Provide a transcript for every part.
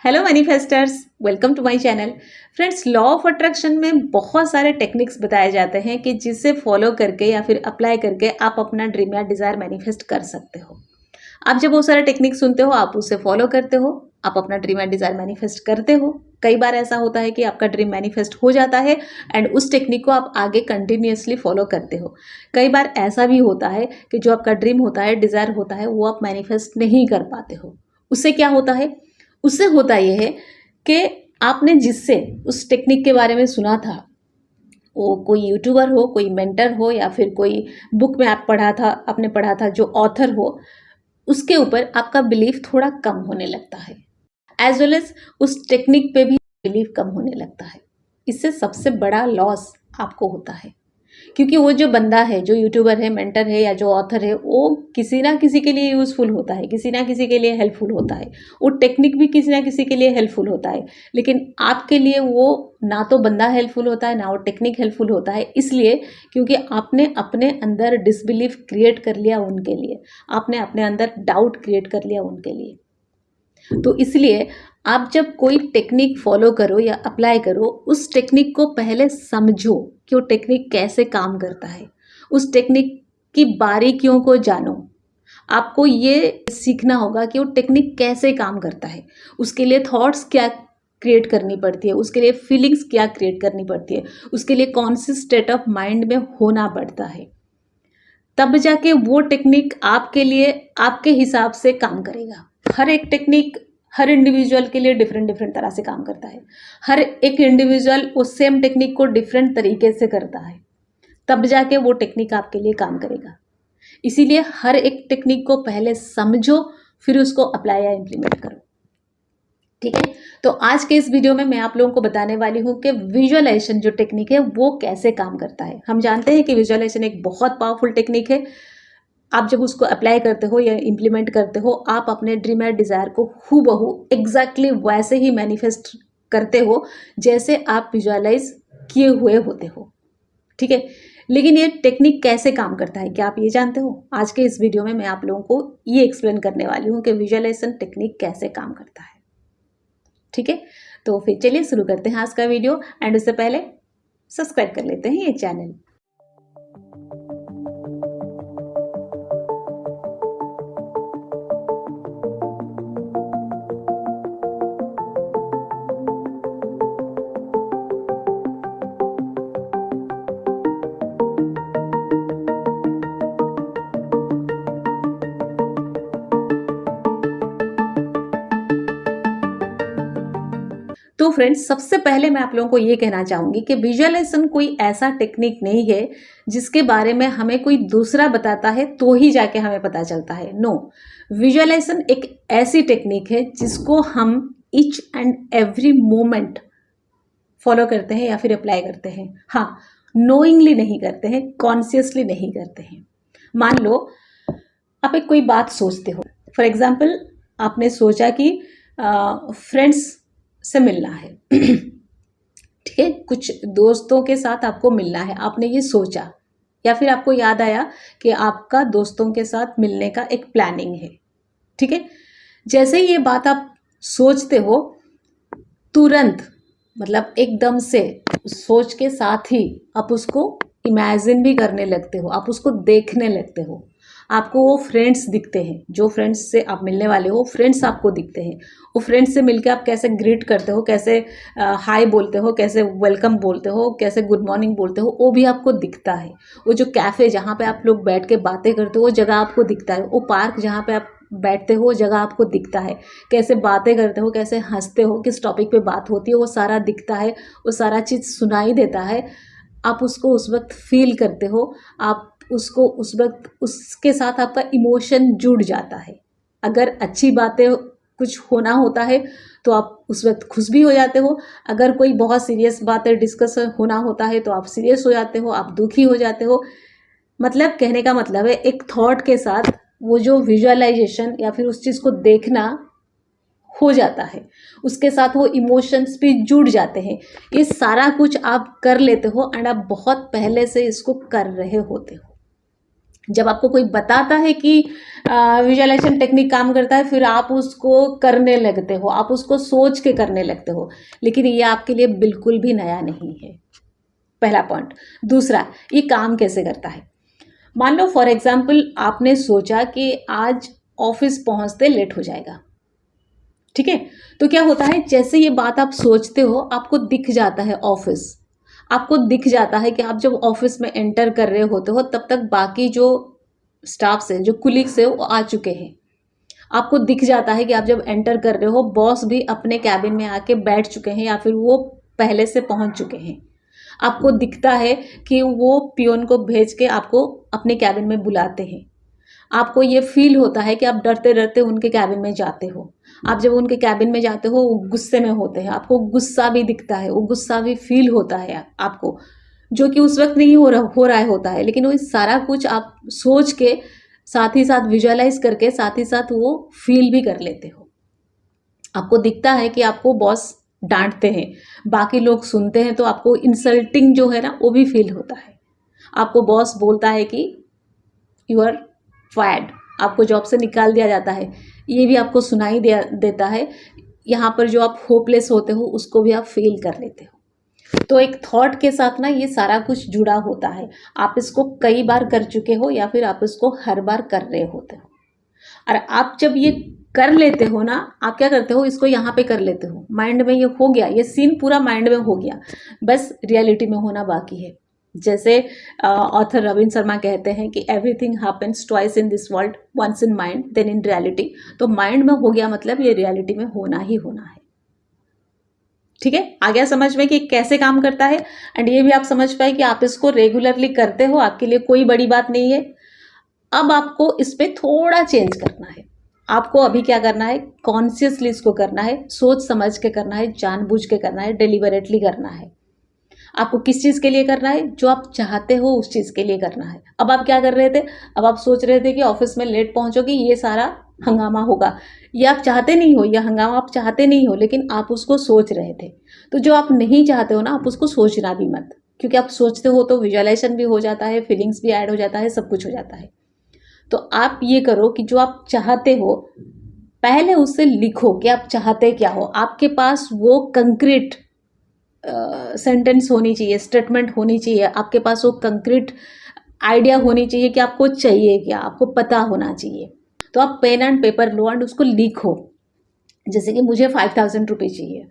Hello manifesters, welcome to my channel. Friends, law of attraction में बहुत सारे techniques बताए जाते हैं कि जिसे फॉलो करके या फिर अप्लाई करके आप अपना ड्रीम या डिज़ायर मैनिफेस्ट कर सकते हो। आप जब वो सारे टेक्निक सुनते हो, आप उसे फॉलो करते हो, आप अपना ड्रीम या डिज़ायर मैनिफेस्ट करते हो। कई बार ऐसा होता है कि आपका ड्रीम मैनिफेस्ट हो जाता है एंड उस टेक्निक को आप आगे कंटिन्यूअसली फॉलो करते हो। कई बार ऐसा भी होता है कि जो आपका ड्रीम होता है, डिज़ायर होता है, वो आप मैनिफेस्ट नहीं कर पाते हो। उससे क्या होता है? उससे होता ये है कि आपने जिससे उस टेक्निक के बारे में सुना था, वो कोई यूट्यूबर हो, कोई मेंटर हो, या फिर कोई बुक में आपने पढ़ा था जो ऑथर हो, उसके ऊपर आपका बिलीफ थोड़ा कम होने लगता है। एज वेल एज उस टेक्निक पे भी बिलीफ कम होने लगता है। इससे सबसे बड़ा लॉस आपको होता है, क्योंकि वो जो बंदा है, जो यूट्यूबर है, मेंटर है या जो ऑथर है, वो किसी ना किसी के लिए यूज़फुल होता है, किसी ना किसी के लिए हेल्पफुल होता है। वो टेक्निक भी किसी ना किसी के लिए हेल्पफुल होता है, लेकिन आपके लिए वो ना तो बंदा हेल्पफुल होता है, ना वो टेक्निक हेल्पफुल होता है। इसलिए क्योंकि आपने अपने अंदर डिसबिलीफ क्रिएट कर लिया उनके लिए, आपने अपने अंदर डाउट क्रिएट कर लिया उनके लिए। तो इसलिए आप जब कोई टेक्निक फॉलो करो या अप्लाई करो, उस टेक्निक को पहले समझो कि वो टेक्निक कैसे काम करता है। उस टेक्निक की बारीकियों को जानो। आपको ये सीखना होगा कि वो टेक्निक कैसे काम करता है। उसके लिए थॉट्स क्या क्रिएट करनी पड़ती है, उसके लिए फीलिंग्स क्या क्रिएट करनी पड़ती है, उसके लिए कौन सी स्टेट ऑफ माइंड में होना पड़ता है। तब जाके वो टेक्निक आपके लिए आपके हिसाब से काम करेगा। हर एक टेक्निक हर इंडिविजुअल के लिए डिफरेंट डिफरेंट तरह से काम करता है। हर एक इंडिविजुअल उस सेम टेक्निक को डिफरेंट तरीके से करता है, तब जाके वो टेक्निक आपके लिए काम करेगा। इसीलिए हर एक टेक्निक को पहले समझो, फिर उसको अप्लाई या इम्प्लीमेंट करो। ठीक है, तो आज के इस वीडियो में मैं आप लोगों को बताने वाली हूँ कि विजुअलाइजेशन जो टेक्निक है वो कैसे काम करता है। हम जानते हैं कि विजुअलाइजेशन एक बहुत पावरफुल टेक्निक है। आप जब उसको अप्लाई करते हो या इम्प्लीमेंट करते हो, आप अपने ड्रीम या डिज़ायर को हूबहू एग्जैक्टली वैसे ही मैनिफेस्ट करते हो जैसे आप विजुअलाइज किए हुए होते हो। ठीक है, लेकिन ये टेक्निक कैसे काम करता है, क्या आप ये जानते हो? आज के इस वीडियो में मैं आप लोगों को ये एक्सप्लेन करने वाली हूँ कि विजुअलाइजेशन टेक्निक कैसे काम करता है। ठीक है, तो फिर चलिए शुरू करते हैं आज का वीडियो। एंड उससे पहले सब्सक्राइब कर लेते हैं ये चैनल। तो फ्रेंड्स, सबसे पहले मैं आप लोगों को ये कहना चाहूँगी कि विजुअलाइजेशन कोई ऐसा टेक्निक नहीं है जिसके बारे में हमें कोई दूसरा बताता है तो ही जाके हमें पता चलता है। नो, विजुअलाइजेशन एक ऐसी टेक्निक है जिसको हम each and every moment follow करते हैं या फिर अप्लाई करते हैं। हाँ, नोइंगली नहीं करते हैं, कॉन्शियसली नहीं करते हैं। मान लो आप एक कोई बात सोचते हो। फॉर एग्जाम्पल, आपने सोचा कि फ्रेंड्स से मिलना है। ठीक है, कुछ दोस्तों के साथ आपको मिलना है, आपने ये सोचा, या फिर आपको याद आया कि आपका दोस्तों के साथ मिलने का एक प्लानिंग है। ठीक है, जैसे ही ये बात आप सोचते हो, तुरंत मतलब एकदम से सोच के साथ ही आप उसको इमेजिन भी करने लगते हो, आप उसको देखने लगते हो। आपको वो फ्रेंड्स दिखते हैं, जो फ्रेंड्स से आप मिलने वाले हो, फ्रेंड्स आपको दिखते हैं। वो फ्रेंड्स से मिलके आप कैसे ग्रीट करते हो, कैसे हाय बोलते हो, कैसे वेलकम बोलते हो, कैसे गुड मॉर्निंग बोलते हो, वो भी आपको दिखता है। वो जो कैफ़े जहाँ पे आप लोग बैठ के बातें करते हो, वो जगह आपको दिखता है। वो पार्क जहाँ पे आप बैठते हो, वो जगह आपको दिखता है। कैसे बातें करते हो, कैसे हंसते हो, किस टॉपिक पे बात होती है, वो सारा दिखता है। वो सारा चीज़ सुनाई देता है। आप उसको उस वक्त फील करते हो, आप उसको उस वक्त उसके साथ आपका इमोशन जुड़ जाता है। अगर अच्छी बातें कुछ होना होता है तो आप उस वक्त खुश भी हो जाते हो। अगर कोई बहुत सीरियस बातें डिस्कस होना होता है तो आप सीरियस हो जाते हो, आप दुखी हो जाते हो। मतलब कहने का मतलब है, एक थॉट के साथ वो जो विजुअलाइजेशन या फिर उस चीज़ को देखना हो जाता है, उसके साथ वो इमोशंस भी जुड़ जाते हैं। ये सारा कुछ आप कर लेते हो एंड आप बहुत पहले से इसको कर रहे होते हो। जब आपको कोई बताता है कि विजुअलाइजेशन टेक्निक काम करता है, फिर आप उसको करने लगते हो, आप उसको सोच के करने लगते हो, लेकिन ये आपके लिए बिल्कुल भी नया नहीं है। पहला पॉइंट। दूसरा, ये काम कैसे करता है। मान लो फॉर एग्जाम्पल आपने सोचा कि आज ऑफिस पहुंचते लेट हो जाएगा, ठीक है। तो क्या होता है, जैसे ये बात आप सोचते हो आपको दिख जाता है ऑफिस, आपको दिख जाता है कि आप जब ऑफिस में एंटर कर रहे होते हो तब तक बाकी जो स्टाफ्स है, जो कुलीग्स है, वो आ चुके हैं। आपको दिख जाता है कि आप जब एंटर कर रहे हो बॉस भी अपने कैबिन में आके बैठ चुके हैं या फिर वो पहले से पहुंच चुके हैं। आपको दिखता है कि वो पियोन को भेज के आपको अपने कैबिन में बुलाते हैं। आपको ये फील होता है कि आप डरते डरते उनके कैबिन में जाते हो। आप जब उनके कैबिन में जाते हो वो गुस्से में होते हैं, आपको गुस्सा भी दिखता है, वो गुस्सा भी फील होता है आपको, जो कि उस वक्त नहीं हो रहा होता है, लेकिन वो सारा कुछ आप सोच के साथ ही साथ विजुअलाइज करके साथ ही साथ वो फील भी कर लेते हो। आपको दिखता है कि आपको बॉस डांटते हैं, बाकी लोग सुनते हैं तो आपको इंसल्टिंग जो है ना वो भी फील होता है। आपको बॉस बोलता है कि यू आर फायर्ड, आपको जॉब से निकाल दिया जाता है, ये भी आपको सुनाई देता है। यहाँ पर जो आप होपलेस होते हो उसको भी आप फील कर लेते हो। तो एक थॉट के साथ ना ये सारा कुछ जुड़ा होता है। आप इसको कई बार कर चुके हो या फिर आप इसको हर बार कर रहे होते हो। और आप जब ये कर लेते हो ना, आप क्या करते हो, इसको यहाँ पे कर लेते हो, माइंड में ये हो गया, ये सीन पूरा माइंड में हो गया, बस रियलिटी में होना बाकी है। जैसे ऑथर रविंद्र शर्मा कहते हैं कि everything happens twice in this world, once in mind then in reality. तो माइंड में हो गया मतलब ये रियलिटी में होना ही होना है। ठीक है, आ गया समझ में कि कैसे काम करता है। एंड ये भी आप समझ पाए कि आप इसको रेगुलरली करते हो, आपके लिए कोई बड़ी बात नहीं है। अब आपको इस पर थोड़ा चेंज करना है। आपको अभी क्या करना है, कॉन्शियसली इसको करना है, सोच समझ के करना है, जानबूझ के करना है, डेलिबरेटली करना है। आपको किस चीज़ के लिए करना है, जो आप चाहते हो उस चीज़ के लिए करना है। अब आप क्या कर रहे थे, अब आप सोच रहे थे कि ऑफिस में लेट पहुंचोगे, ये सारा हंगामा होगा। ये आप चाहते नहीं हो, यह हंगामा आप चाहते नहीं हो, लेकिन आप उसको सोच रहे थे। तो जो आप नहीं चाहते हो ना, आप उसको सोचना भी मत, क्योंकि आप सोचते हो तो विजुअलाइजेशन भी हो जाता है, फीलिंग्स भी ऐड हो जाता है, सब कुछ हो जाता है। तो आप ये करो कि जो आप चाहते हो पहले उससे लिखो कि आप चाहते क्या हो। आपके पास वो कंक्रीट सेंटेंस होनी चाहिए, स्टेटमेंट होनी चाहिए, आपके पास वो कंक्रीट आइडिया होनी चाहिए कि आपको चाहिए क्या, आपको पता होना चाहिए। तो आप पेन एंड पेपर लो एंड उसको लिखो। जैसे कि मुझे 5,000 रुपीज़ चाहिए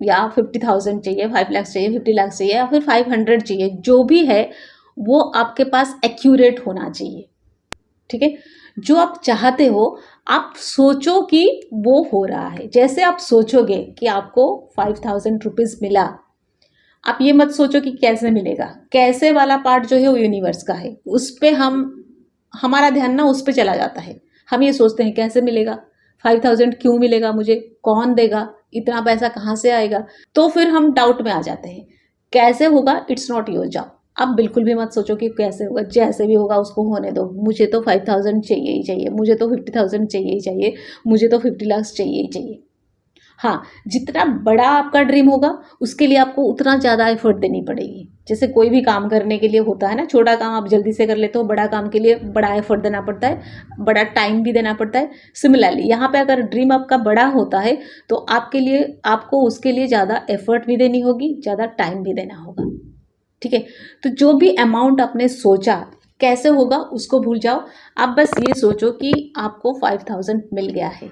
या 50,000 चाहिए, 5 लाख चाहिए, 50 लाख चाहिए या फिर 500 चाहिए, जो भी है वो आपके पास एक्यूरेट होना चाहिए। ठीक है, जो आप चाहते हो आप सोचो कि वो हो रहा है। जैसे आप सोचोगे कि आपको 5,000 रुपीज़ मिला, आप ये मत सोचो कि कैसे मिलेगा। कैसे वाला पार्ट जो है वो यूनिवर्स का है, उस पर हमारा ध्यान ना उस पर चला जाता है। हम ये सोचते हैं कैसे मिलेगा, 5,000 क्यों मिलेगा मुझे, कौन देगा, इतना पैसा कहाँ से आएगा। तो फिर हम डाउट में आ जाते हैं। कैसे होगा, इट्स नॉट योर जॉब। आप बिल्कुल भी मत सोचो कि कैसे होगा, जैसे भी होगा उसको होने दो। मुझे तो 5,000 चाहिए ही चाहिए, मुझे तो 50,000 चाहिए ही चाहिए, मुझे तो 50 लाख चाहिए ही चाहिए। हाँ, जितना बड़ा आपका ड्रीम होगा उसके लिए आपको उतना ज़्यादा एफर्ट देनी पड़ेगी। जैसे कोई भी काम करने के लिए होता है ना, छोटा काम आप जल्दी से कर लेते हो, बड़ा काम के लिए बड़ा एफर्ट देना पड़ता है, बड़ा टाइम भी देना पड़ता है। सिमिलरली यहाँ पे अगर ड्रीम आपका बड़ा होता है तो आपके लिए आपको उसके लिए ज़्यादा एफर्ट भी देनी होगी, ज़्यादा टाइम भी देना होगा। ठीक है, तो जो भी अमाउंट आपने सोचा कैसे होगा उसको भूल जाओ। आप बस ये सोचो कि आपको 5,000 मिल गया है,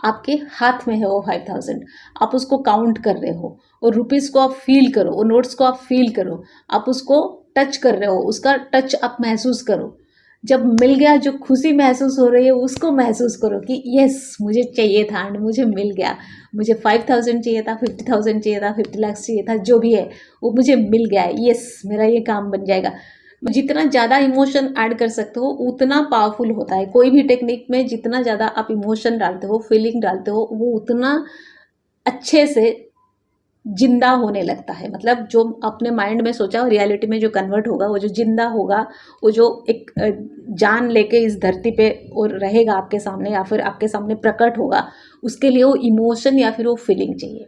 आपके हाथ में है वो 5,000, आप उसको काउंट कर रहे हो, और रुपीज़ को आप फील करो, वो नोट्स को आप फील करो, आप उसको टच कर रहे हो, उसका टच आप महसूस करो। जब मिल गया जो खुशी महसूस हो रही है उसको महसूस करो कि यस मुझे चाहिए था एंड मुझे मिल गया। मुझे 5,000 चाहिए था, 50,000 चाहिए था, 50 लाख चाहिए था, जो भी है वो मुझे मिल गया है, यस मेरा ये काम बन जाएगा। जितना ज़्यादा इमोशन ऐड कर सकते हो उतना पावरफुल होता है। कोई भी टेक्निक में जितना ज़्यादा आप इमोशन डालते हो, फीलिंग डालते हो, वो उतना अच्छे से जिंदा होने लगता है। मतलब जो अपने माइंड में सोचा रियलिटी में जो कन्वर्ट होगा, वो जो जिंदा होगा, वो जो एक जान लेके इस धरती पे और रहेगा आपके सामने या फिर आपके सामने प्रकट होगा, उसके लिए वो इमोशन या फिर वो फीलिंग चाहिए।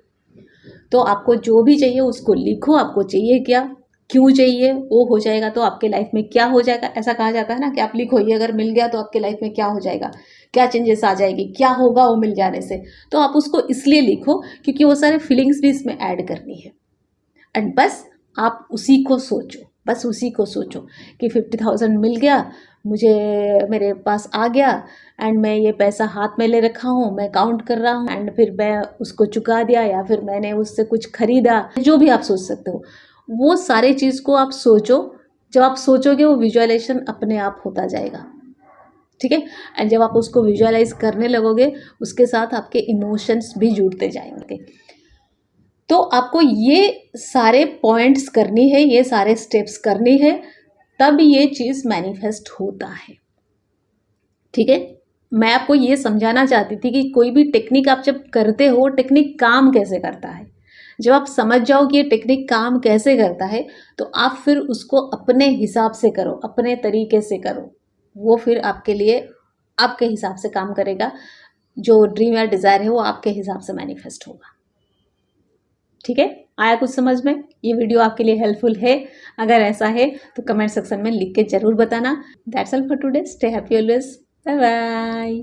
तो आपको जो भी चाहिए उसको लिखो, आपको चाहिए क्या, क्यों चाहिए वो हो जाएगा तो आपके लाइफ में क्या हो जाएगा। ऐसा कहा जाता है ना कि आप लिखो ये अगर मिल गया तो आपके लाइफ में क्या हो जाएगा, क्या चेंजेस आ जाएगी, क्या होगा वो मिल जाने से। तो आप उसको इसलिए लिखो क्योंकि वो सारे फीलिंग्स भी इसमें ऐड करनी है। एंड बस आप उसी को सोचो, बस उसी को सोचो कि 50,000 मिल गया मुझे, मेरे पास आ गया एंड मैं ये पैसा हाथ में ले रखा हूँ, मैं काउंट कर रहा हूँ एंड फिर मैं उसको चुका दिया या फिर मैंने उससे कुछ खरीदा, जो भी आप सोच सकते हो वो सारे चीज़ को आप सोचो। जब आप सोचोगे वो विजुअलाइजेशन अपने आप होता जाएगा, ठीक है। एंड जब आप उसको विजुअलाइज करने लगोगे उसके साथ आपके इमोशंस भी जुड़ते जाएंगे। तो आपको ये सारे पॉइंट्स करनी है, ये सारे स्टेप्स करनी है, तब ये चीज़ मैनिफेस्ट होता है, ठीक है। मैं आपको ये समझाना चाहती थी कि कोई भी टेक्निक आप जब करते हो टेक्निक काम कैसे करता है। जब आप समझ जाओ कि ये टेक्निक काम कैसे करता है तो आप फिर उसको अपने हिसाब से करो, अपने तरीके से करो, वो फिर आपके लिए आपके हिसाब से काम करेगा। जो ड्रीम या डिज़ायर है वो आपके हिसाब से मैनिफेस्ट होगा, ठीक है। आया कुछ समझ में? ये वीडियो आपके लिए हेल्पफुल है? अगर ऐसा है तो कमेंट सेक्शन में लिख के ज़रूर बताना। That's all for today. Stay happy always. Bye bye.